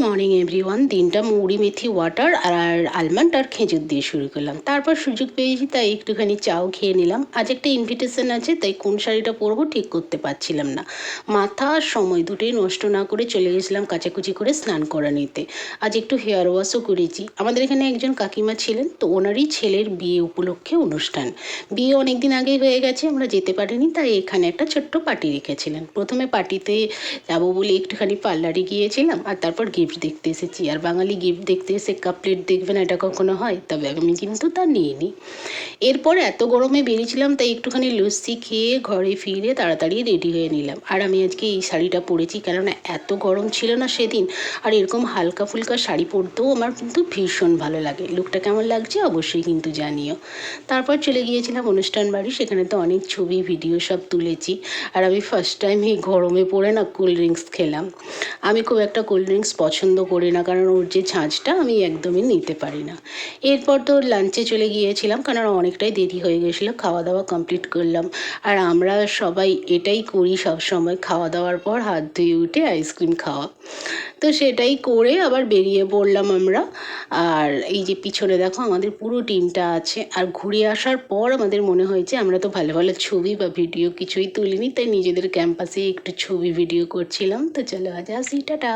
Morning everyone. দিনটা মৌরি মেথি water আর almond আর খেজুর দিয়ে শুরু করলাম। তারপর সুযোগ পেয়েছি তাই একটুখানি চাও খেয়ে নিলাম। আজ একটা ইনভিটেশন আছে, তাই কোন শাড়িটা পরবো ঠিক করতে পারছিলাম না। মাথা আর সময় দুটোই নষ্ট না করে চলে গেছিলাম কাচাকুচি করে স্নান করে নিতে। আজ একটু হেয়ার ওয়াশও করেছি। আমাদের এখানে একজন কাকিমা ছিলেন, তো ওনারই ছেলের বিয়ে উপলক্ষে অনুষ্ঠান। বিয়ে অনেক দিন আগেই হয়ে গেছে, আমরা যেতে পারিনি, তাই এখানে একটা ছোট্ট পার্টি রেখেছিলেন। প্রথমে পার্টিতে যাবো বলে একটুখানি পার্লারে গিয়েছিলাম, আর তারপর গিফট দেখতে এসেছি। আর বাঙালি গিফট দেখতে এসে কাপ প্লেট দেখবে না, এটা কখনো হয়? তবে আমি কিন্তু তা নিইনি। এরপর এত গরমে বেরিয়েছিলাম, তাই একটুখানি লস্যি খেয়ে ঘরে ফিরে তাড়াতাড়ি রেডি হয়ে নিলাম। আর আমি আজকে এই শাড়িটা পরেছি, কেননা এত গরম ছিল না সেদিন। আর এরকম হালকা ফুলকা শাড়ি পরতেও আমার কিন্তু ভীষণ ভালো লাগে। লুকটা কেমন লাগছে অবশ্যই কিন্তু জানিও। তারপর চলে গিয়েছিলাম অনুষ্ঠান বাড়ি, সেখানে তো অনেক ছবি ভিডিও সব তুলেছি। আর আমি ফার্স্ট টাইম এই গরমে পড়ে না কোল্ড ড্রিঙ্কস খেলাম। আমি খুব একটা কোল্ড ড্রিঙ্কস পছন্দ করি না, কারণ ওর যে ঝাঁঝটা আমি একদমই নিতে পারি না। এরপর তো লাঞ্চে চলে গিয়েছিলাম, কারণ অনেকটাই দেরি হয়ে গেছিলো। খাওয়া দাওয়া কমপ্লিট করলাম। আর আমরা সবাই এটাই করি সব সময়, খাওয়া দাওয়ার পর হাত ধুয়ে উঠে আইসক্রিম খাওয়া। তো সেটাই করে আবার বেরিয়ে পড়লাম আমরা। আর এই যে পিছনে দেখো আমাদের পুরো টিমটা আছে। আর ঘুরে আসার পর আমাদের মনে হয়েছে আমরা তো ভালো ভালো ছবি বা ভিডিও কিছুই তুলিনি, তাই নিজেদের ক্যাম্পাসে একটু ছবি ভিডিও করছিলাম। তো চলো আজ আসি, টাটা।